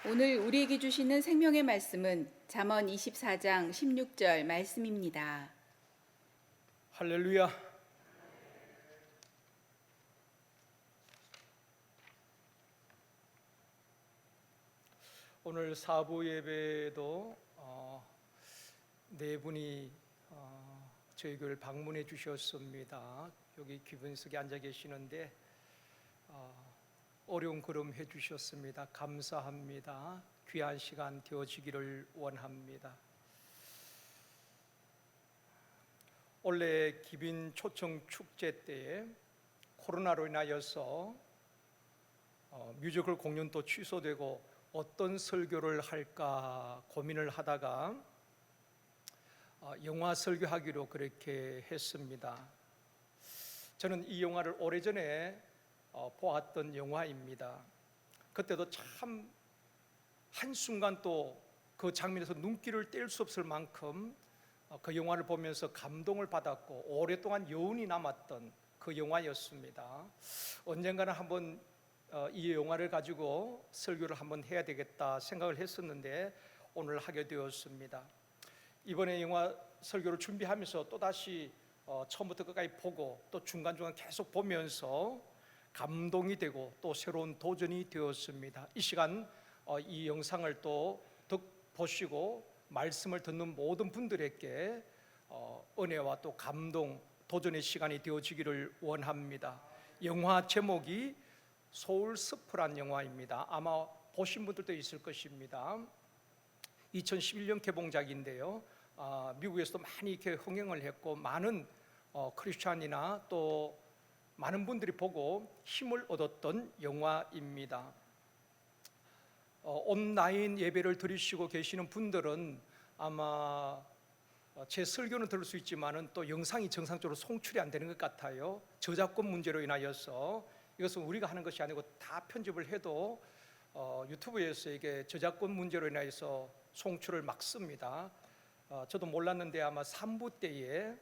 오늘 우리에게 주시는 생명의 말씀은 잠언 24장 16절 말씀입니다. 할렐루야. 오늘 사부 예배도 네 분이 저희 교회를 방문해 주셨습니다. 여기 귀분석에 앉아 계시는데 어려운 걸음 해 주셨습니다. 감사합니다. 귀한 시간 되어지기를 원합니다. 원래 기빈 초청 축제 때에 코로나로 인하여서 뮤지컬 공연도 취소되고 어떤 설교를 할까 고민을 하다가 영화 설교하기로 그렇게 했습니다. 저는 이 영화를 오래전에 보았던 영화입니다. 그때도 참 한순간 또 그 장면에서 눈길을 뗄 수 없을 만큼 그 영화를 보면서 감동을 받았고 오랫동안 여운이 남았던 그 영화였습니다. 언젠가는 한번 이 영화를 가지고 설교를 한번 해야 되겠다 생각을 했었는데 오늘 하게 되었습니다. 이번에 영화 설교를 준비하면서 또다시 처음부터 끝까지 보고 또 중간중간 계속 보면서 감동이 되고 또 새로운 도전이 되었습니다. 이 시간 이 영상을 또 보시고 말씀을 듣는 모든 분들에게 은혜와 또 감동, 도전의 시간이 되어지기를 원합니다. 영화 제목이 소울스프란 영화입니다. 아마 보신 분들도 있을 것입니다. 2011년 개봉작인데요. 미국에서도 많이 이렇게 흥행을 했고 많은 크리스찬이나 또 많은 분들이 보고 힘을 얻었던 영화입니다. 온라인 예배를 들으시고 계시는 분들은 아마 제 설교는 들을 수 있지만은 또 영상이 정상적으로 송출이 안 되는 것 같아요. 저작권 문제로 인하여서 이것은 우리가 하는 것이 아니고 다 편집을 해도 유튜브에서 이게 저작권 문제로 인해서 송출을 막습니다. 저도 몰랐는데 아마 3부 때에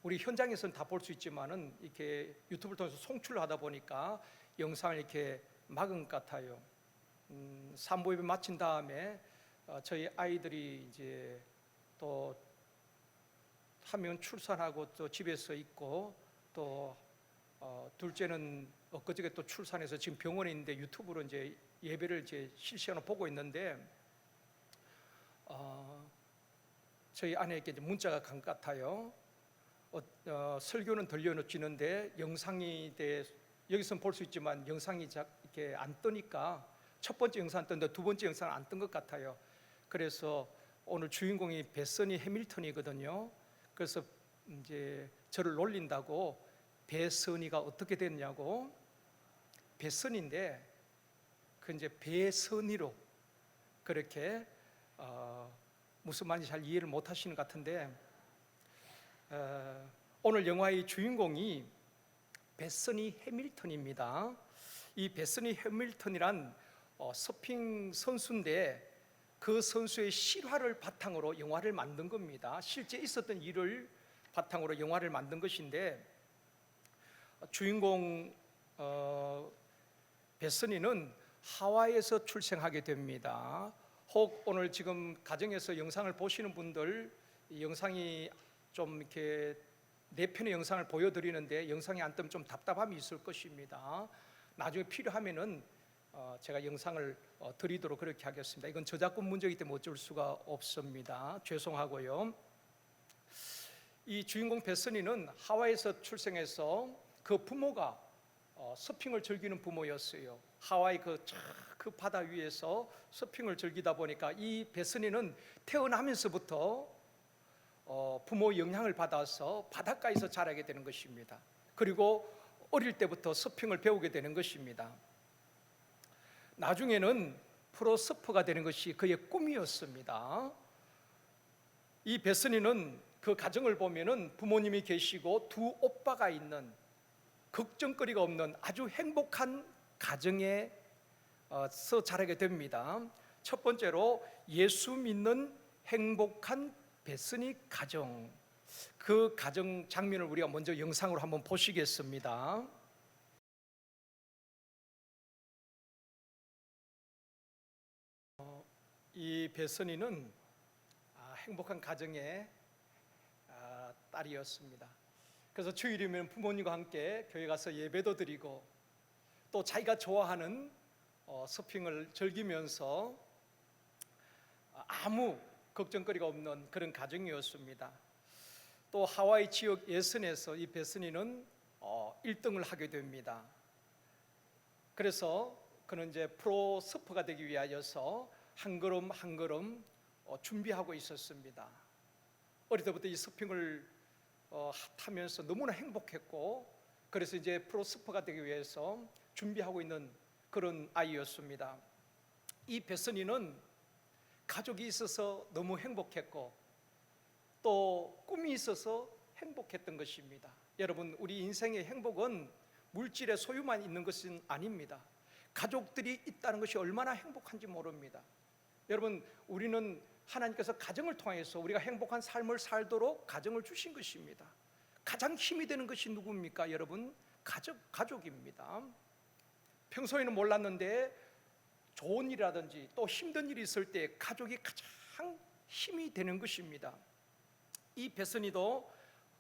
우리 현장에서는 다 볼 수 있지만은 이렇게 유튜브를 통해서 송출을 하다 보니까 영상을 이렇게 막은 것 같아요. 3부 예배 마친 다음에 저희 아이들이 이제 또 한 명은 출산하고 또 집에서 있고 또 둘째는 엊그저께 또 출산해서 지금 병원에 있는데 유튜브로 이제 예배를 이제 실시간으로 보고 있는데 저희 아내에게 이제 문자가 간 것 같아요. 설교는 들려주는데 영상이 여기서는 볼 수 있지만 영상이 이렇게 안 뜨니까 첫 번째 영상 떴는데 두 번째 영상은 안 뜬 것 같아요. 그래서 오늘 주인공이 베서니 해밀턴이거든요. 그래서 이제 저를 놀린다고 배선이가 어떻게 됐냐고. 배선인데 그 이제 배선이로 그렇게 무슨 말인지 잘 이해를 못 하시는 것 같은데 오늘 영화의 주인공이 베서니 해밀턴입니다. 이 베서니 해밀턴이란 서핑 선수인데 그 선수의 실화를 바탕으로 영화를 만든 겁니다. 실제 있었던 일을 바탕으로 영화를 만든 것인데 주인공 베서니는 하와이에서 출생하게 됩니다. 혹 오늘 지금 가정에서 영상을 보시는 분들 이 영상이 좀 이렇게 네 편의 영상을 보여드리는데 영상이 안 뜨면 좀 답답함이 있을 것입니다. 나중에 필요하면은 제가 영상을 드리도록 그렇게 하겠습니다. 이건 저작권 문제이기 때문에 어쩔 수가 없습니다. 죄송하고요. 이 주인공 베서니는 하와이에서 출생해서 그 부모가 서핑을 즐기는 부모였어요. 하와이 그 바다 위에서 서핑을 즐기다 보니까 이 베서니는 태어나면서부터 부모의 영향을 받아서 바닷가에서 자라게 되는 것입니다. 그리고 어릴 때부터 서핑을 배우게 되는 것입니다. 나중에는 프로 서퍼가 되는 것이 그의 꿈이었습니다. 이 베서니는 그 가정을 보면은 부모님이 계시고 두 오빠가 있는 걱정거리가 없는 아주 행복한 가정에서 자라게 됩니다. 첫 번째로 예수 믿는 행복한 베서니 가정, 그 가정 장면을 우리가 먼저 영상으로 한번 보시겠습니다. 이 배선이는 행복한 가정의 딸이었습니다. 그래서 주일이면 부모님과 함께 교회 가서 예배도 드리고 또 자기가 좋아하는 서핑을 즐기면서 아무 걱정거리가 없는 그런 가정이었습니다. 또 하와이 지역 예선에서 이 배선이는 1등을 하게 됩니다. 그래서 그는 이제 프로 서퍼가 되기 위하여서 한 걸음 한 걸음 준비하고 있었습니다. 어릴 때부터 이 서핑을 타면서 너무나 행복했고, 그래서 이제 프로 서퍼가 되기 위해서 준비하고 있는 그런 아이였습니다. 이 배선이는 가족이 있어서 너무 행복했고 또 꿈이 있어서 행복했던 것입니다. 여러분, 우리 인생의 행복은 물질의 소유만 있는 것은 아닙니다. 가족들이 있다는 것이 얼마나 행복한지 모릅니다. 여러분, 우리는 하나님께서 가정을 통해서 우리가 행복한 삶을 살도록 가정을 주신 것입니다. 가장 힘이 되는 것이 누굽니까? 여러분, 가족입니다. 평소에는 몰랐는데 좋은 일이라든지 또 힘든 일이 있을 때 가족이 가장 힘이 되는 것입니다. 이 배선이도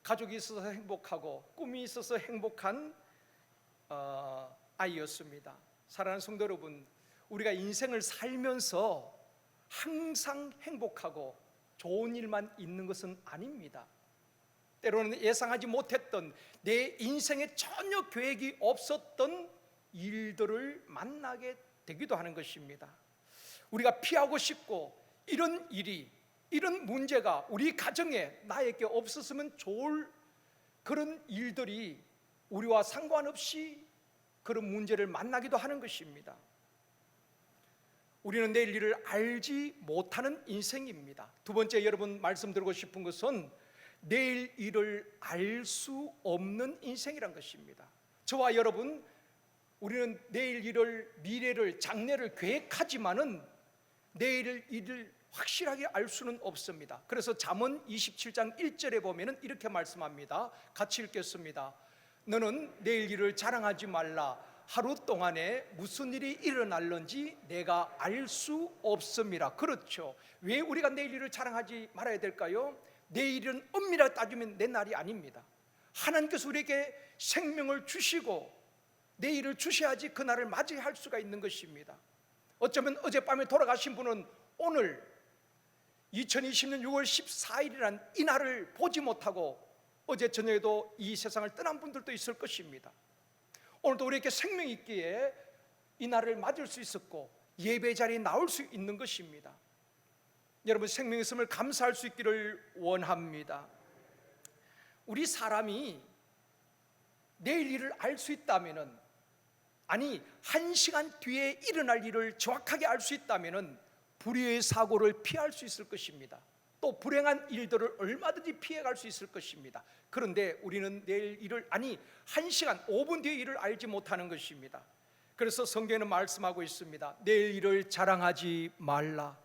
가족이 있어서 행복하고 꿈이 있어서 행복한 아이였습니다. 사랑하는 성도 여러분, 우리가 인생을 살면서 항상 행복하고 좋은 일만 있는 것은 아닙니다. 때로는 예상하지 못했던 내 인생에 전혀 계획이 없었던 일들을 만나게 되기도 하는 것입니다. 우리가 피하고 싶고 이런 일이, 이런 문제가 우리 가정에 나에게 없었으면 좋을 그런 일들이 우리와 상관없이 그런 문제를 만나기도 하는 것입니다. 우리는 내일 일을 알지 못하는 인생입니다. 두 번째 여러분 말씀드리고 싶은 것은 내일 일을 알 수 없는 인생이란 것입니다. 저와 여러분, 우리는 내일 일을, 미래를, 장래를 계획하지만은 내일 일을 확실하게 알 수는 없습니다. 그래서 잠언 27장 1절에 보면은 이렇게 말씀합니다. 같이 읽겠습니다. 너는 내일 일을 자랑하지 말라. 하루 동안에 무슨 일이 일어날는지 내가 알 수 없음이라. 그렇죠. 왜 우리가 내일 일을 자랑하지 말아야 될까요? 내일은 엄밀하게 따지면 내 날이 아닙니다. 하나님께서 우리에게 생명을 주시고 내일을 주셔야지 그 날을 맞이할 수가 있는 것입니다. 어쩌면 어젯밤에 돌아가신 분은 오늘 2020년 6월 14일이란 이 날을 보지 못하고 어제 저녁에도 이 세상을 떠난 분들도 있을 것입니다. 오늘도 우리에게 생명이 있기에 이 날을 맞을 수 있었고 예배 자리에 나올 수 있는 것입니다. 여러분, 생명이 있음을 감사할 수 있기를 원합니다. 우리 사람이 내일 일을 알 수 있다면은, 아니 한 시간 뒤에 일어날 일을 정확하게 알 수 있다면은 불의의 사고를 피할 수 있을 것입니다. 또 불행한 일들을 얼마든지 피해갈 수 있을 것입니다. 그런데 우리는 내일 일을, 아니 1시간 5분 뒤에 일을 알지 못하는 것입니다. 그래서 성경에는 말씀하고 있습니다. 내일 일을 자랑하지 말라.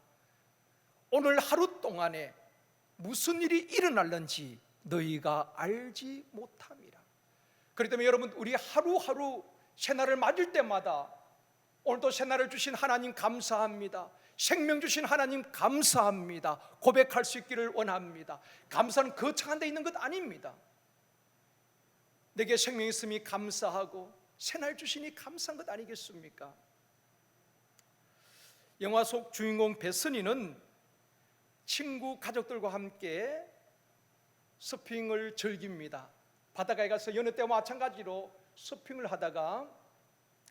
오늘 하루 동안에 무슨 일이 일어날는지 너희가 알지 못함이라. 그렇기 때문에 여러분, 우리 하루하루 새날을 맞을 때마다 오늘도 새날을 주신 하나님 감사합니다, 생명 주신 하나님 감사합니다 고백할 수 있기를 원합니다. 감사는 거창한 데 있는 것 아닙니다. 내게 생명이 있음이 감사하고 새날 주시니 감사한 것 아니겠습니까? 영화 속 주인공 배선이는 친구 가족들과 함께 서핑을 즐깁니다. 바닷가에 가서 여느 때와 마찬가지로 서핑을 하다가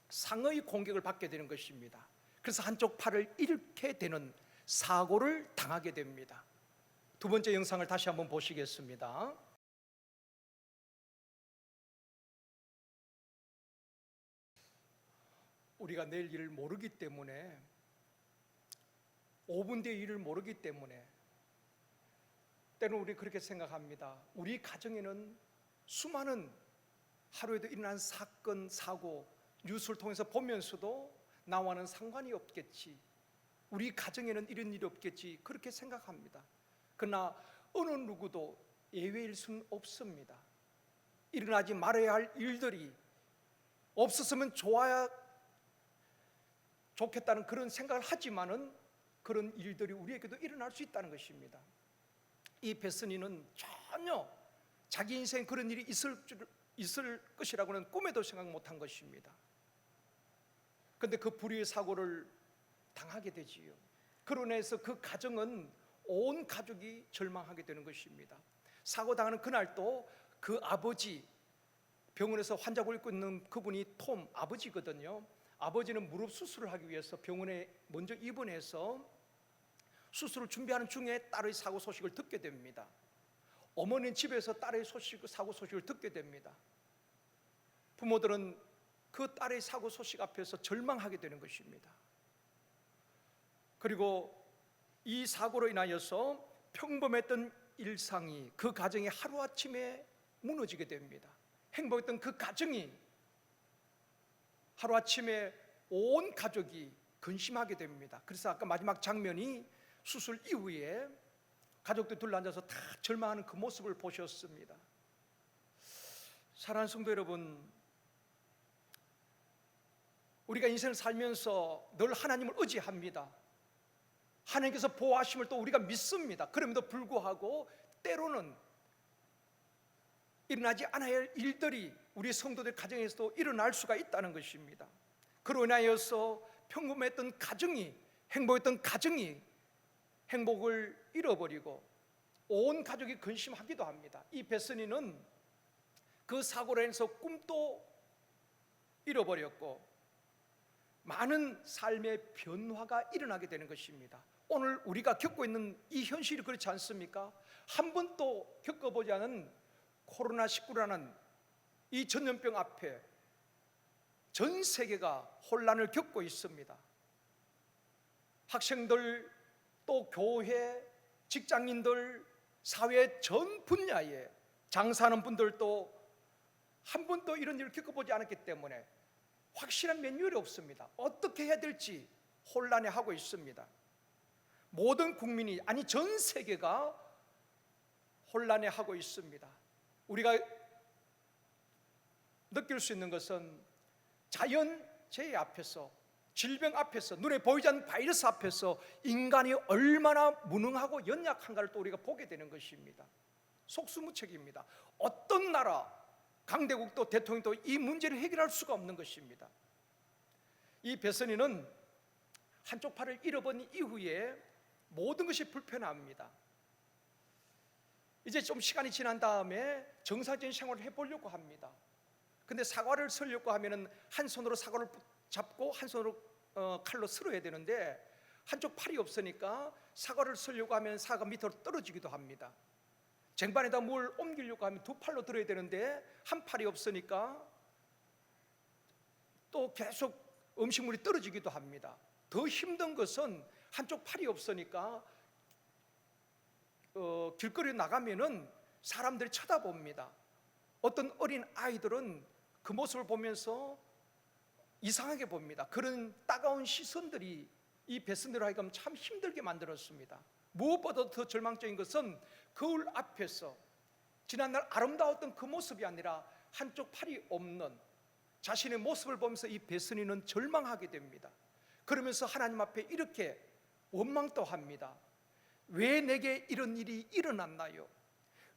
상어의 공격을 받게 되는 것입니다. 그래서 한쪽 팔을 잃게 되는 사고를 당하게 됩니다. 두 번째 영상을 다시 한번 보시겠습니다. 우리가 내일 일을 모르기 때문에, 5분 뒤의 일을 모르기 때문에 때로는 우리 그렇게 생각합니다. 우리 가정에는 수많은 하루에도 일어난 사건, 사고 뉴스를 통해서 보면서도 나와는 상관이 없겠지, 우리 가정에는 이런 일이 없겠지, 그렇게 생각합니다. 그러나 어느 누구도 예외일 수는 없습니다. 일어나지 말아야 할 일들이 없었으면 좋겠다는 그런 생각을 하지만은 그런 일들이 우리에게도 일어날 수 있다는 것입니다. 이 베스니는 전혀 자기 인생 그런 일이 있을 것이라고는 꿈에도 생각 못한 것입니다. 그런데 그 불의의 사고를 당하게 되지요. 그로 인해서 그 가정은 온 가족이 절망하게 되는 것입니다. 사고 당하는 그날도 그 아버지, 병원에서 환자를 입고 있는 그분이 톰 아버지거든요. 아버지는 무릎 수술을 하기 위해서 병원에 먼저 입원해서 수술을 준비하는 중에 딸의 사고 소식을 듣게 됩니다. 어머니는 집에서 딸의 사고 소식을 듣게 됩니다. 부모들은 그 딸의 사고 소식 앞에서 절망하게 되는 것입니다. 그리고 이 사고로 인하여서 평범했던 일상이 그 가정이 하루아침에 무너지게 됩니다. 행복했던 그 가정이 하루아침에 온 가족이 근심하게 됩니다. 그래서 아까 마지막 장면이 수술 이후에 가족들 둘러앉아서 다 절망하는 그 모습을 보셨습니다. 사랑하는 성도 여러분, 우리가 인생을 살면서 늘 하나님을 의지합니다. 하나님께서 보호하심을 또 우리가 믿습니다. 그럼에도 불구하고 때로는 일어나지 않아야 할 일들이 우리 성도들 가정에서도 일어날 수가 있다는 것입니다. 그로 인하여서 평범했던 가정이, 행복했던 가정이 행복을 잃어버리고 온 가족이 근심하기도 합니다. 이 베스니는 그 사고로 인해서 꿈도 잃어버렸고 많은 삶의 변화가 일어나게 되는 것입니다. 오늘 우리가 겪고 있는 이 현실이 그렇지 않습니까? 한 번도 겪어보지 않은 코로나19라는 이 전염병 앞에 전 세계가 혼란을 겪고 있습니다. 학생들, 또 교회, 직장인들, 사회 전 분야에 장사하는 분들도 한 번도 이런 일을 겪어보지 않았기 때문에 확실한 매뉴얼이 없습니다. 어떻게 해야 될지 혼란해하고 있습니다. 모든 국민이, 아니 전 세계가 혼란해하고 있습니다. 우리가 느낄 수 있는 것은 자연재해 앞에서, 질병 앞에서, 눈에 보이지 않는 바이러스 앞에서 인간이 얼마나 무능하고 연약한가를 또 우리가 보게 되는 것입니다. 속수무책입니다. 어떤 나라, 강대국도 대통령도 이 문제를 해결할 수가 없는 것입니다. 이 베스니는 한쪽 팔을 잃어버린 이후에 모든 것이 불편합니다. 이제 좀 시간이 지난 다음에 정상적인 생활을 해보려고 합니다. 근데 사과를 썰려고 하면은 한 손으로 사과를 잡고 한 손으로 칼로 쓸어야 되는데 한쪽 팔이 없으니까 사과를 썰려고 하면 사과가 밑으로 떨어지기도 합니다. 쟁반에다 뭘 옮기려고 하면 두 팔로 들어야 되는데 한 팔이 없으니까 또 계속 음식물이 떨어지기도 합니다. 더 힘든 것은 한쪽 팔이 없으니까 길거리에 나가면은 사람들이 쳐다봅니다. 어떤 어린 아이들은 그 모습을 보면서 이상하게 봅니다. 그런 따가운 시선들이 이 베스니로 하여금 참 힘들게 만들었습니다. 무엇보다 더 절망적인 것은 거울 앞에서 지난날 아름다웠던 그 모습이 아니라 한쪽 팔이 없는 자신의 모습을 보면서 이 베스니는 절망하게 됩니다. 그러면서 하나님 앞에 이렇게 원망도 합니다. 왜 내게 이런 일이 일어났나요?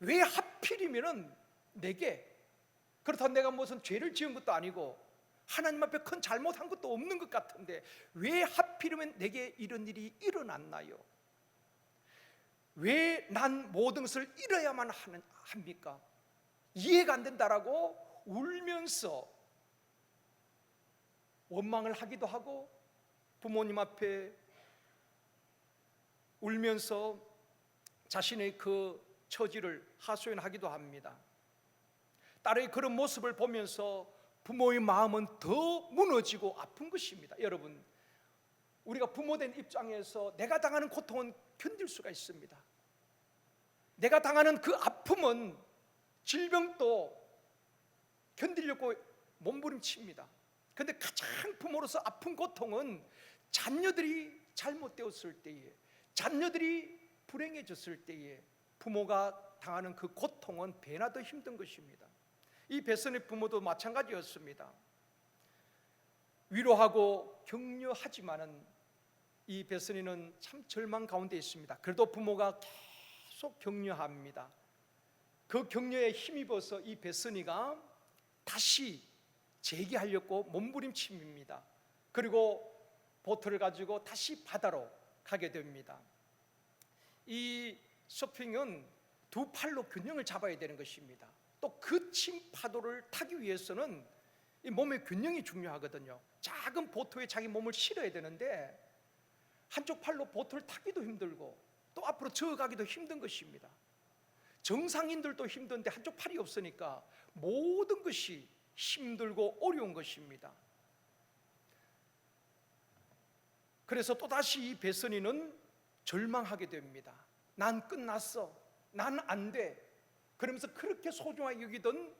왜 하필이면은 내게? 그렇다고 내가 무슨 죄를 지은 것도 아니고 하나님 앞에 큰 잘못한 것도 없는 것 같은데 왜 하필이면 내게 이런 일이 일어났나요? 왜 난 모든 것을 잃어야만 합니까? 이해가 안 된다라고 울면서 원망을 하기도 하고 부모님 앞에 울면서 자신의 그 처지를 하소연하기도 합니다. 딸의 그런 모습을 보면서 부모의 마음은 더 무너지고 아픈 것입니다. 여러분, 우리가 부모된 입장에서 내가 당하는 고통은 견딜 수가 있습니다. 내가 당하는 그 아픔은, 질병도 견디려고 몸부림칩니다. 그런데 가장 부모로서 아픈 고통은 자녀들이 잘못되었을 때에, 자녀들이 불행해졌을 때에 부모가 당하는 그 고통은 배나 더 힘든 것입니다. 이 베스니 부모도 마찬가지였습니다. 위로하고 격려하지만은 이 베스니는 참 절망 가운데 있습니다. 그래도 부모가 계속 격려합니다. 그 격려에 힘입어서 이 베스니가 다시 재기하려고 몸부림칩니다. 그리고 보트를 가지고 다시 바다로 가게 됩니다. 이 서핑은 두 팔로 균형을 잡아야 되는 것입니다. 또 거친 파도를 타기 위해서는 이 몸의 균형이 중요하거든요. 작은 보트에 자기 몸을 실어야 되는데 한쪽 팔로 보트를 타기도 힘들고 또 앞으로 저어가기도 힘든 것입니다. 정상인들도 힘든데 한쪽 팔이 없으니까 모든 것이 힘들고 어려운 것입니다. 그래서 또다시 이 베스니는 절망하게 됩니다. 난 끝났어, 난 안 돼. 그러면서 그렇게 소중하게 여기던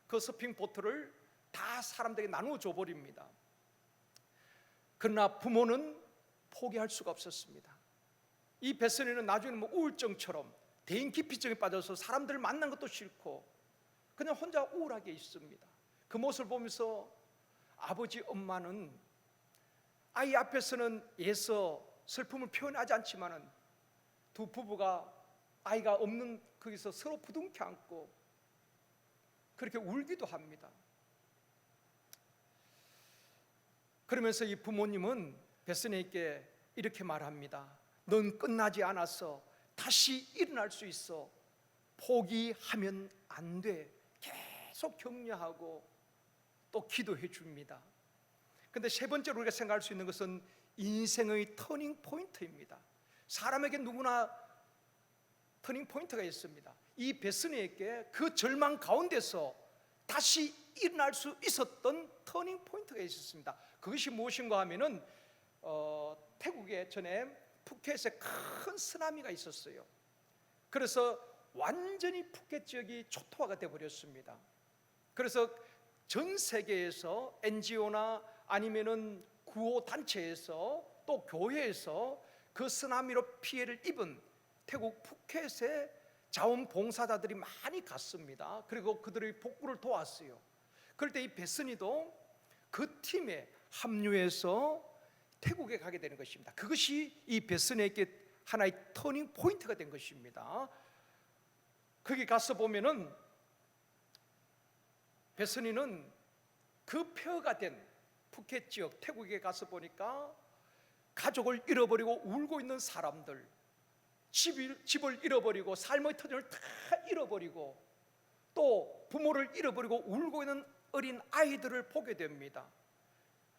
그 서핑 보트를 다 사람들에게 나누어 줘 버립니다. 그러나 부모는 포기할 수가 없었습니다. 이 베스니는 나중에는 우울증처럼 대인기피증에 빠져서 사람들을 만난 것도 싫고 그냥 혼자 우울하게 있습니다. 그 모습을 보면서 아버지 엄마는 아이 앞에서는 애써 슬픔을 표현하지 않지만은 두 부부가 아이가 없는 거기서 서로 부둥켜 안고 그렇게 울기도 합니다. 그러면서 이 부모님은 베스니에게 이렇게 말합니다. 넌 끝나지 않았어. 다시 일어날 수 있어. 포기하면 안 돼. 계속 격려하고 또 기도해 줍니다. 근데 세 번째로 우리가 생각할 수 있는 것은 인생의 터닝 포인트입니다. 사람에게 누구나 터닝 포인트가 있습니다. 이 베스니에게 그 절망 가운데서 다시 일어날 수 있었던 터닝 포인트가 있었습니다. 그것이 무엇인가 하면은 태국에 전에 푸켓에 큰 쓰나미가 있었어요. 그래서 완전히 푸켓 지역이 초토화가 되어버렸습니다. 그래서 전 세계에서 NGO나 아니면은 구호 단체에서 또 교회에서 그 쓰나미로 피해를 입은 태국 푸켓에 자원봉사자들이 많이 갔습니다. 그리고 그들의 복구를 도왔어요. 그럴 때 이 베스니도 그 팀에 합류해서 태국에 가게 되는 것입니다. 그것이 이 베스니에게 하나의 터닝 포인트가 된 것입니다. 거기 가서 보면은 베스니는 그 폐허가 된 푸켓 지역 태국에 가서 보니까 가족을 잃어버리고 울고 있는 사람들, 집을 잃어버리고 삶의 터전을 다 잃어버리고 또 부모를 잃어버리고 울고 있는 어린 아이들을 보게 됩니다.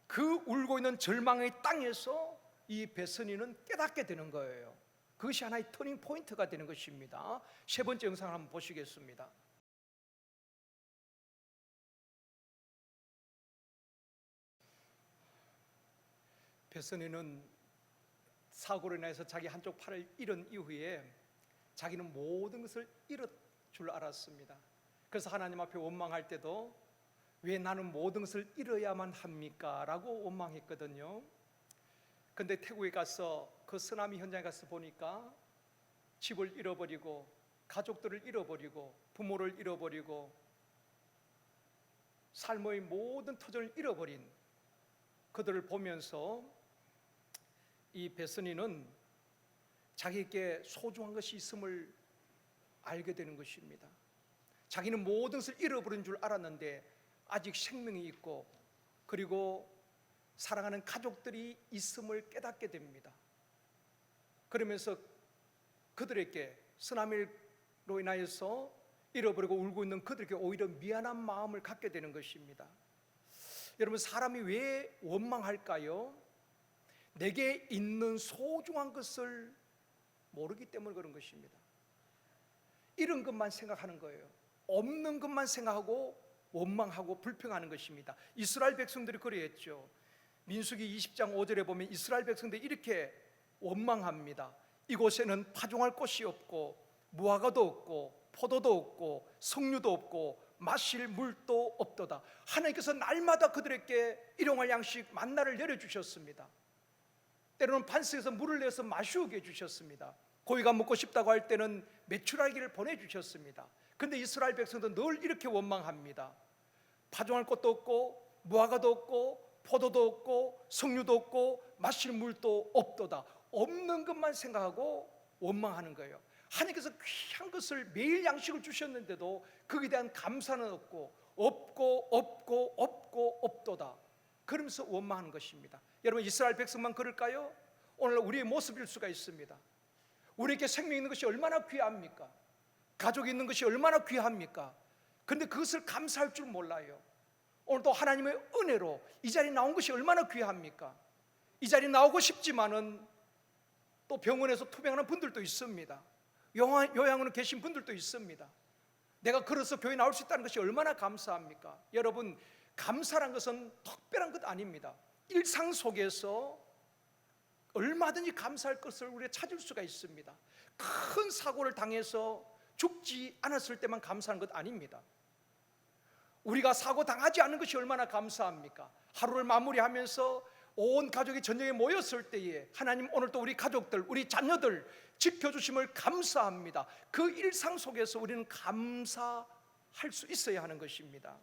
그 울고 있는 절망의 땅에서 이 베스니는 깨닫게 되는 거예요. 그것이 하나의 터닝 포인트가 되는 것입니다. 세 번째 영상을 한번 보시겠습니다. 베스니는 사고로 인해서 자기 한쪽 팔을 잃은 이후에 자기는 모든 것을 잃을 줄 알았습니다. 그래서 하나님 앞에 원망할 때도 왜 나는 모든 것을 잃어야만 합니까? 라고 원망했거든요. 근데 태국에 가서 그 쓰나미 현장에 가서 보니까 집을 잃어버리고 가족들을 잃어버리고 부모를 잃어버리고 삶의 모든 터전을 잃어버린 그들을 보면서 이 베스니는 자기에게 소중한 것이 있음을 알게 되는 것입니다. 자기는 모든 것을 잃어버린 줄 알았는데 아직 생명이 있고 그리고 사랑하는 가족들이 있음을 깨닫게 됩니다. 그러면서 그들에게 쓰나미로 인하여서 잃어버리고 울고 있는 그들에게 오히려 미안한 마음을 갖게 되는 것입니다. 여러분, 사람이 왜 원망할까요? 내게 있는 소중한 것을 모르기 때문에 그런 것입니다. 잃은 것만 생각하는 거예요. 없는 것만 생각하고 원망하고 불평하는 것입니다. 이스라엘 백성들이 그랬죠. 민수기 20장 5절에 보면 이스라엘 백성들이 이렇게 원망합니다. 이곳에는 파종할 곳이 없고 무화과도 없고 포도도 없고 석류도 없고 마실 물도 없도다. 하나님께서 날마다 그들에게 일용할 양식 만나를 내려주셨습니다. 때로는 반석에서 물을 내서 마시게 해주셨습니다. 고기가 먹고 싶다고 할 때는 메추라기를 보내주셨습니다. 그런데 이스라엘 백성도 늘 이렇게 원망합니다. 파종할 곳도 없고 무화과도 없고 포도도 없고 석류도 없고 마실 물도 없도다. 없는 것만 생각하고 원망하는 거예요. 하나님께서 귀한 것을 매일 양식을 주셨는데도 거기에 대한 감사는 없고 없도다. 그러면서 원망하는 것입니다. 여러분, 이스라엘 백성만 그럴까요? 오늘 우리의 모습일 수가 있습니다. 우리에게 생명 있는 것이 얼마나 귀합니까? 가족이 있는 것이 얼마나 귀합니까? 그런데 그것을 감사할 줄 몰라요. 오늘도 하나님의 은혜로 이 자리에 나온 것이 얼마나 귀합니까? 이 자리에 나오고 싶지만은 또 병원에서 투병하는 분들도 있습니다. 요양원에 계신 분들도 있습니다. 내가 걸어서 교회 나올 수 있다는 것이 얼마나 감사합니까? 여러분, 감사란 것은 특별한 것 아닙니다. 일상 속에서 얼마든지 감사할 것을 우리가 찾을 수가 있습니다. 큰 사고를 당해서 죽지 않았을 때만 감사한 것 아닙니다. 우리가 사고 당하지 않은 것이 얼마나 감사합니까? 하루를 마무리하면서 온 가족이 저녁에 모였을 때에 하나님, 오늘도 우리 가족들, 우리 자녀들 지켜주심을 감사합니다. 그 일상 속에서 우리는 감사할 수 있어야 하는 것입니다.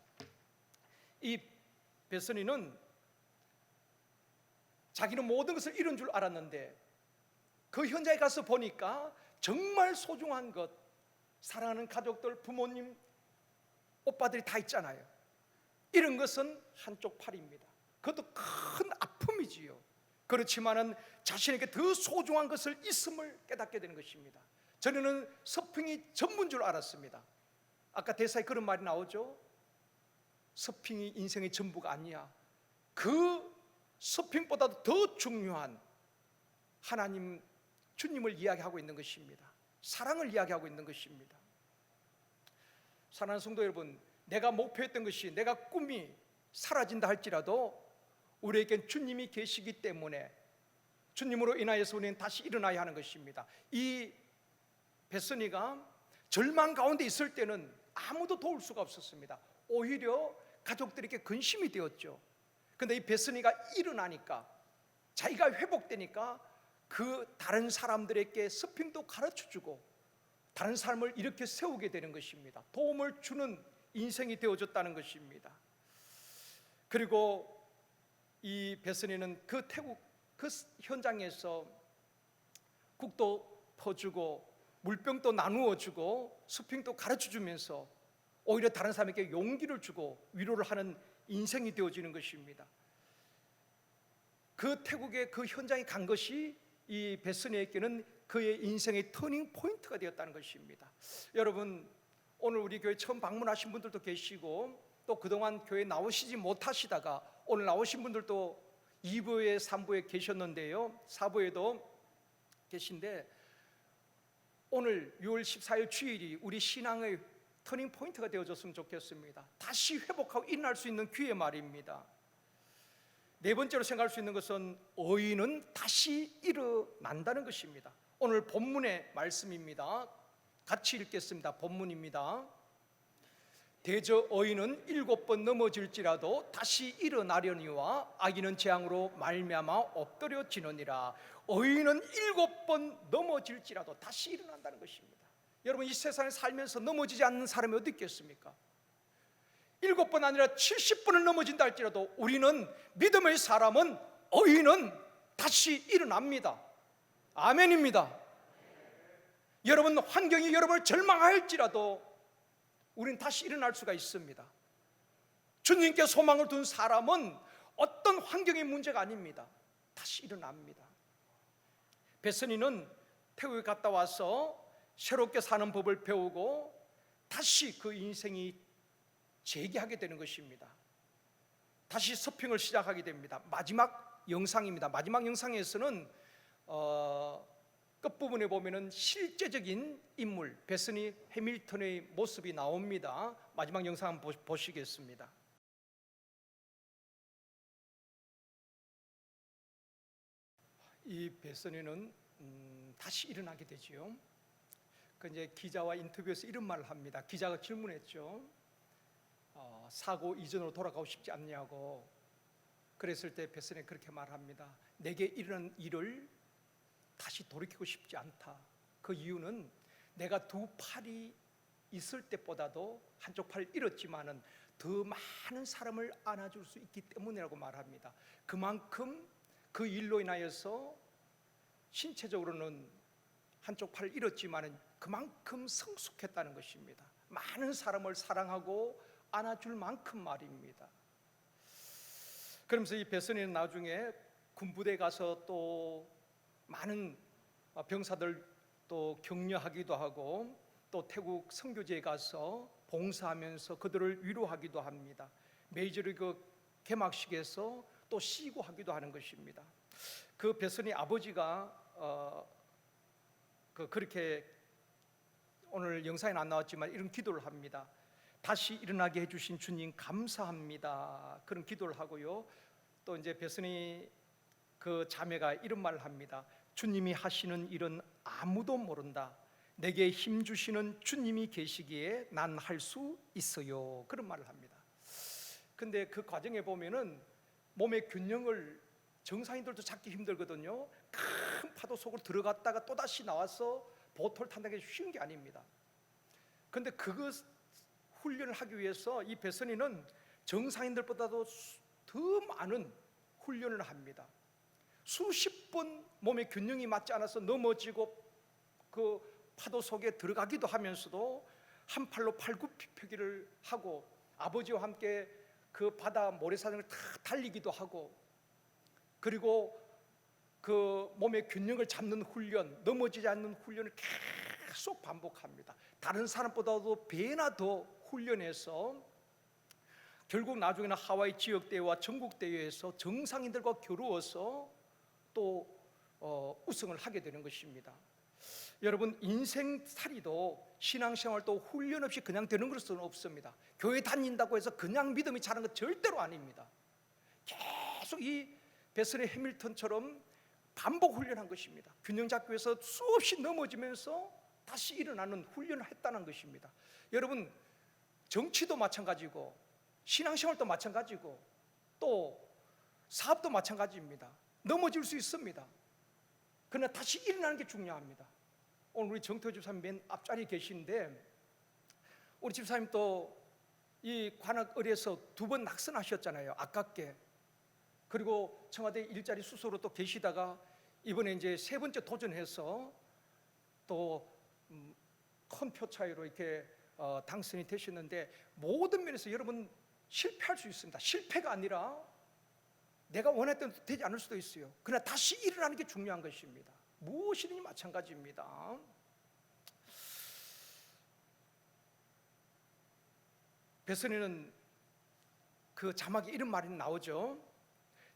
이 베스니는 자기는 모든 것을 잃은 줄 알았는데 그 현장에 가서 보니까 정말 소중한 것, 사랑하는 가족들, 부모님, 오빠들이 다 있잖아요. 잃은 것은 한쪽 팔입니다. 그것도 큰 아픔이지요. 그렇지만은 자신에게 더 소중한 것을 있음을 깨닫게 되는 것입니다. 전에는 서핑이 전부인 줄 알았습니다. 아까 대사에 그런 말이 나오죠. 서핑이 인생의 전부가 아니야. 그 서핑보다도 더 중요한 하나님, 주님을 이야기하고 있는 것입니다. 사랑을 이야기하고 있는 것입니다. 사랑하는 성도 여러분, 내가 목표했던 것이, 내가 꿈이 사라진다 할지라도 우리에겐 주님이 계시기 때문에 주님으로 인하여서 우리는 다시 일어나야 하는 것입니다. 이 베스니가 절망 가운데 있을 때는 아무도 도울 수가 없었습니다. 오히려 가족들에게 근심이 되었죠. 그런데 이 베스니가 일어나니까, 자기가 회복되니까 그 다른 사람들에게 서핑도 가르쳐주고 다른 사람을 이렇게 세우게 되는 것입니다. 도움을 주는 인생이 되어졌다는 것입니다. 그리고 이 베스니는 그 태국 그 현장에서 국도 퍼주고 물병도 나누어 주고 서핑도 가르쳐 주면서 오히려 다른 사람에게 용기를 주고 위로를 하는 인생이 되어지는 것입니다. 그 태국의 그 현장에 간 것이 이 베스니에게는 그의 인생의 터닝 포인트가 되었다는 것입니다. 여러분, 오늘 우리 교회 처음 방문하신 분들도 계시고 또 그동안 교회 나오시지 못하시다가 오늘 나오신 분들도 2부에 3부에 계셨는데요, 4부에도 계신데 오늘 6월 14일 주일이 우리 신앙의 터닝 포인트가 되어줬으면 좋겠습니다. 다시 회복하고 일어날 수 있는 기회 말입니다. 네 번째로 생각할 수 있는 것은 의인은 다시 일어난다는 것입니다. 오늘 본문의 말씀입니다. 같이 읽겠습니다. 본문입니다. 대저 의인은 7번 넘어질지라도 다시 일어나려니와 악인은 재앙으로 말미암아 엎드려지느니라. 의인은 7번 넘어질지라도 다시 일어난다는 것입니다. 여러분, 이 세상에 살면서 넘어지지 않는 사람이 어디 있겠습니까? 7번 아니라 70번을 넘어진다 할지라도 우리는, 믿음의 사람은, 의인은 다시 일어납니다. 아멘입니다. 여러분, 환경이 여러분을 절망할지라도 우리는 다시 일어날 수가 있습니다. 주님께 소망을 둔 사람은 어떤 환경의 문제가 아닙니다. 다시 일어납니다. 베스니는 태국에 갔다 와서 새롭게 사는 법을 배우고 다시 그 인생이 재기하게 되는 것입니다. 다시 서핑을 시작하게 됩니다. 마지막 영상입니다. 마지막 영상에서는 끝부분에 보면은 실제적인 인물 베스니 해밀턴의 모습이 나옵니다. 마지막 영상 한번 보시겠습니다. 이 베스니는 다시 일어나게 되지요. 그 이제 기자와 인터뷰에서 이런 말을 합니다. 기자가 질문했죠. 사고 이전으로 돌아가고 싶지 않냐고. 그랬을 때 베스니가 그렇게 말합니다. 내게 이런 일을 다시 돌이키고 싶지 않다. 그 이유는 내가 두 팔이 있을 때보다도 한쪽 팔을 잃었지만은 더 많은 사람을 안아줄 수 있기 때문이라고 말합니다. 그만큼 그 일로 인하여서 신체적으로는 한쪽 팔을 잃었지만 그만큼 성숙했다는 것입니다. 많은 사람을 사랑하고 안아줄 만큼 말입니다. 그러면서 이 베스니는 나중에 군부대에 가서 또 많은 병사들 또 격려하기도 하고 또 태국 선교지에 가서 봉사하면서 그들을 위로하기도 합니다. 메이저리그 개막식에서 또 시구하기도 하는 것입니다. 그 베스니 아버지가 그렇게 오늘 영상에 안 나왔지만 이런 기도를 합니다. 다시 일어나게 해주신 주님 감사합니다. 그런 기도를 하고요. 또 이제 베스니 그 자매가 이런 말을 합니다. 주님이 하시는 일은 아무도 모른다. 내게 힘 주시는 주님이 계시기에 난 할 수 있어요. 그런 말을 합니다. 근데 그 과정에 보면은 몸의 균형을 정상인들도 찾기 힘들거든요. 큰 파도 속으로 들어갔다가 또다시 나와서 보트를 탄다는 게 쉬운 게 아닙니다. 근데 그거 훈련을 하기 위해서 이 베스니는 정상인들보다도 더 많은 훈련을 합니다. 수십 번 몸의 균형이 맞지 않아서 넘어지고 그 파도 속에 들어가기도 하면서도 한 팔로 팔굽혀펴기를 하고 아버지와 함께 그 바다 모래사장을 다 달리기도 하고, 그리고 그 몸의 균형을 잡는 훈련, 넘어지지 않는 훈련을 계속 반복합니다. 다른 사람보다도 배나 더 훈련해서 결국 나중에는 하와이 지역대회와 전국대회에서 정상인들과 겨루어서 또 우승을 하게 되는 것입니다. 여러분, 인생살이도 신앙생활도 훈련 없이 그냥 되는 것은 없습니다. 교회 다닌다고 해서 그냥 믿음이 자라는 것 절대로 아닙니다. 계속 이 베스니 해밀턴처럼 반복 훈련한 것입니다. 균형 잡기 위해서 수없이 넘어지면서 다시 일어나는 훈련을 했다는 것입니다. 여러분, 정치도 마찬가지고 신앙생활도 마찬가지고 또 사업도 마찬가지입니다. 넘어질 수 있습니다. 그러나 다시 일어나는 게 중요합니다. 오늘 우리 정태호 집사님 맨 앞자리에 계시는데, 우리 집사님 또 이 관악을에서 2번 낙선하셨잖아요. 아깝게. 그리고 청와대 일자리 수소로 또 계시다가 이번에 이제 3번째 도전해서 또 큰 표 차이로 이렇게 당선이 되셨는데, 모든 면에서 여러분 실패할 수 있습니다. 실패가 아니라 내가 원했던 대로 되지 않을 수도 있어요. 그러나 다시 일어나는 게 중요한 것입니다. 무엇이든지 마찬가지입니다. 베스니는 그 자막에 이런 말이 나오죠.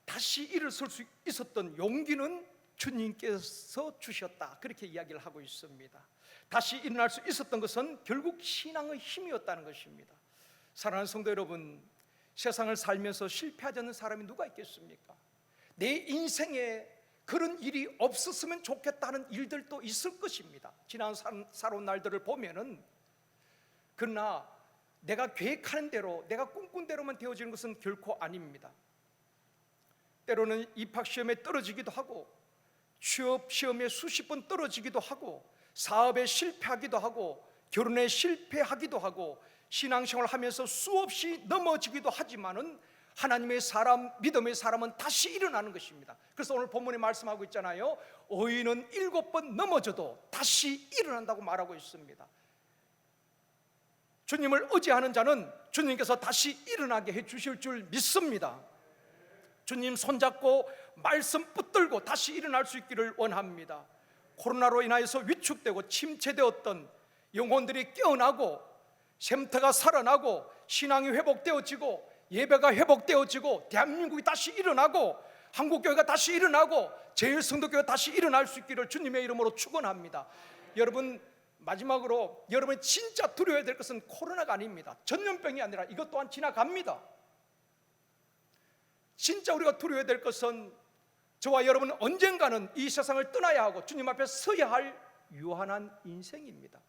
다시 일어설 수 있었던 용기는 주님께서 주셨다. 그렇게 이야기를 하고 있습니다. 다시 일어날 수 있었던 것은 결국 신앙의 힘이었다는 것입니다. 사랑하는 성도 여러분, 세상을 살면서 실패하지 않는 사람이 누가 있겠습니까? 내 인생에 그런 일이 없었으면 좋겠다는 일들도 있을 것입니다. 지난 살아온 날들을 보면은. 그러나 내가 계획하는 대로, 내가 꿈꾼 대로만 되어지는 것은 결코 아닙니다. 때로는 입학시험에 떨어지기도 하고, 취업시험에 수십 번 떨어지기도 하고, 사업에 실패하기도 하고, 결혼에 실패하기도 하고, 신앙생활을 하면서 수없이 넘어지기도 하지만은 하나님의 사람, 믿음의 사람은 다시 일어나는 것입니다. 그래서 오늘 본문에 말씀하고 있잖아요. 의인은 7번 넘어져도 다시 일어난다고 말하고 있습니다. 주님을 의지하는 자는 주님께서 다시 일어나게 해주실 줄 믿습니다. 주님 손잡고 말씀 붙들고 다시 일어날 수 있기를 원합니다. 코로나로 인하여서 위축되고 침체되었던 영혼들이 깨어나고, 샘터가 살아나고, 신앙이 회복되어지고, 예배가 회복되어지고, 대한민국이 다시 일어나고, 한국교회가 다시 일어나고, 제일성도교회가 다시 일어날 수 있기를 주님의 이름으로 축원합니다. 여러분, 마지막으로 여러분이 진짜 두려워야 될 것은 코로나가 아닙니다. 전염병이 아니라 이것 또한 지나갑니다. 진짜 우리가 두려워야 될 것은 저와 여러분은 언젠가는 이 세상을 떠나야 하고 주님 앞에 서야 할 유한한 인생입니다.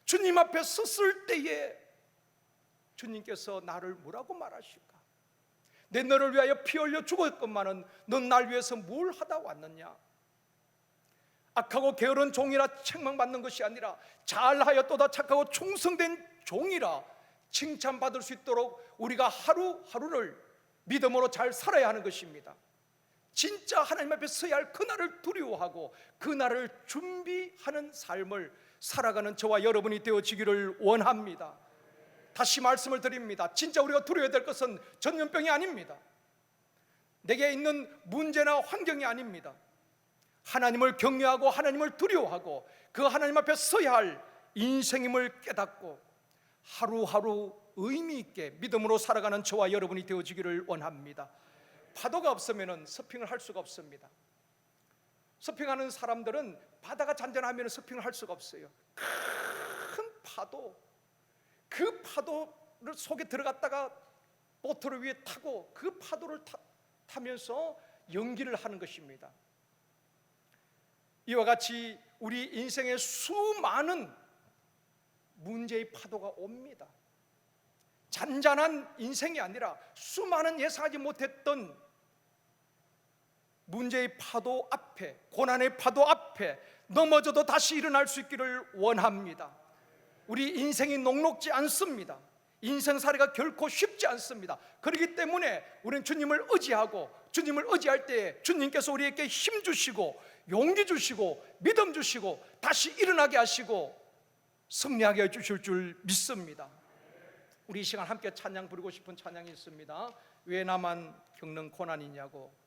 주님 앞에 섰을 때에 주님께서 나를 뭐라고 말하실까? 내 너를 위하여 피 흘려 죽었건만은 넌 날 위해서 뭘 하다 왔느냐? 악하고 게으른 종이라 책망받는 것이 아니라 잘하였도다 착하고 충성된 종이라 칭찬받을 수 있도록 우리가 하루하루를 믿음으로 잘 살아야 하는 것입니다. 진짜 하나님 앞에 서야 할 그날을 두려워하고 그날을 준비하는 삶을 살아가는 저와 여러분이 되어지기를 원합니다. 다시 말씀을 드립니다. 진짜 우리가 두려워야 될 것은 전염병이 아닙니다. 내게 있는 문제나 환경이 아닙니다. 하나님을 경외하고 하나님을 두려워하고 그 하나님 앞에 서야 할 인생임을 깨닫고 하루하루 의미 있게 믿음으로 살아가는 저와 여러분이 되어지기를 원합니다. 파도가 없으면 서핑을 할 수가 없습니다. 서핑하는 사람들은 바다가 잔잔하면 서핑을 할 수가 없어요. 큰 파도, 그 파도를 속에 들어갔다가 보트를 위에 타고 그 파도를 타면서 연기를 하는 것입니다. 이와 같이 우리 인생에 수많은 문제의 파도가 옵니다. 잔잔한 인생이 아니라 수많은 예상하지 못했던 문제의 파도 앞에, 고난의 파도 앞에 넘어져도 다시 일어날 수 있기를 원합니다. 우리 인생이 녹록지 않습니다. 인생살이가 결코 쉽지 않습니다. 그렇기 때문에 우리는 주님을 의지하고 주님을 의지할 때에 주님께서 우리에게 힘 주시고 용기 주시고 믿음 주시고 다시 일어나게 하시고 승리하게 해주실 줄 믿습니다. 우리 이 시간 함께 찬양 부르고 싶은 찬양이 있습니다. 왜 나만 겪는 고난이냐고.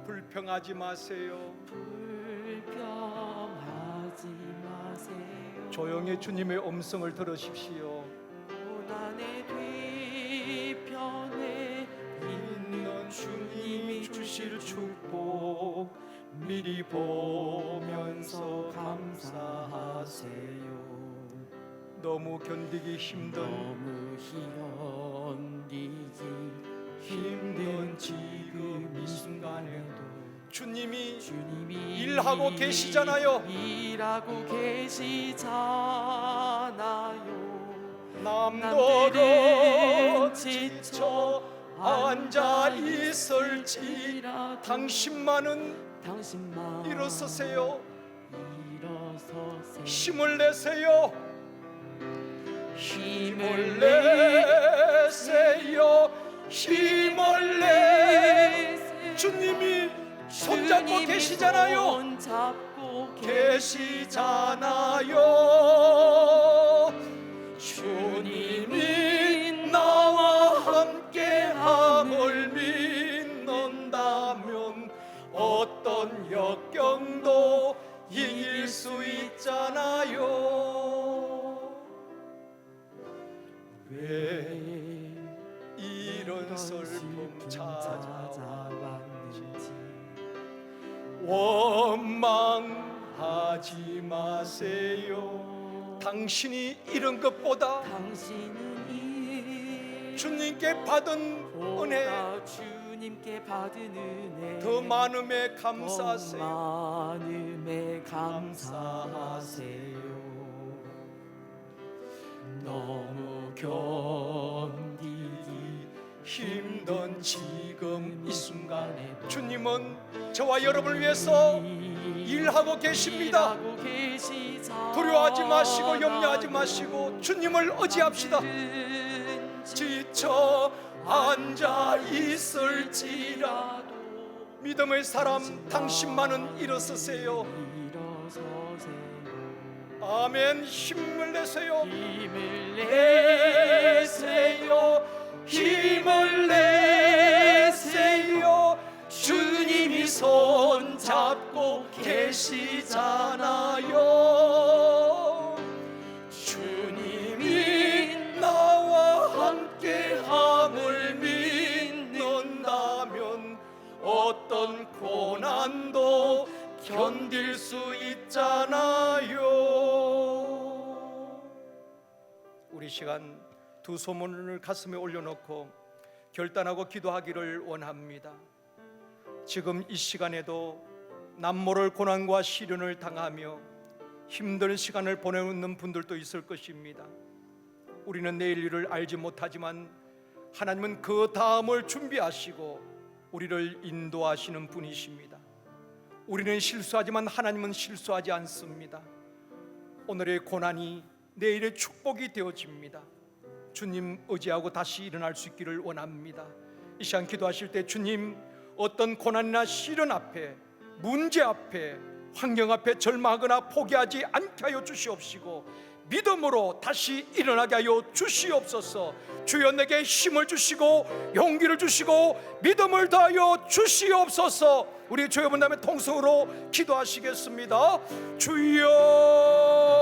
불평하지 마세요. 불평하지 마세요. 조용히 주님의 음성을 들으십시오. 고난의 뒤편에 있는 주님이 주실 축복 미리 보면서 감사하세요. 너무 견디기 힘든 지금 이 순간에도 주님이 주님이 일하고 계시잖아요. 일하고 계시잖아요. 남들은 지쳐 앉아 있을지 당신만은 일어서세요. 힘을 내세요. 힘을 내세요. 힘을 내. 주님이 손잡고 계시잖아요. 주님이 나와 함께함을 믿는다면 어떤 역경도 이길 수 있잖아요. 왜 이런 슬픔 찾아왔는지 원망하지 마세요. 당신이 이런 것보다 주님께 받은 은혜 더 많음에 감사하세요. 너무 견디기 힘든 지금 이 순간에 주님은 저와 여러분을 위해서 일하고 계십니다. 두려워하지 마시고 염려하지 마시고 주님을 의지합시다. 지쳐 앉아 있을지라도 믿음의 사람 당신만은 일어서세요. 아멘. 힘을 내세요. 힘을 내세요. 주님이 손 잡고 계시잖아요. 주님이 나와 함께함을 믿는다면 어떤 고난도 견딜 수 있잖아요. 우리 시간 두 소문을 가슴에 올려놓고 결단하고 기도하기를 원합니다. 지금 이 시간에도 남모를 고난과 시련을 당하며 힘든 시간을 보내는 분들도 있을 것입니다. 우리는 내일 일을 알지 못하지만 하나님은 그 다음을 준비하시고 우리를 인도하시는 분이십니다. 우리는 실수하지만 하나님은 실수하지 않습니다. 오늘의 고난이 내일의 축복이 되어집니다. 주님 의지하고 다시 일어날 수 있기를 원합니다. 이 시간 기도하실 때 주님, 어떤 고난이나 시련 앞에, 문제 앞에, 환경 앞에 절망하거나 포기하지 않게 하여 주시옵시고 믿음으로 다시 일어나게 하여 주시옵소서. 주여 내게 힘을 주시고 용기를 주시고 믿음을 다하여 주시옵소서. 우리 주여 본다면 통성으로 기도하시겠습니다. 주여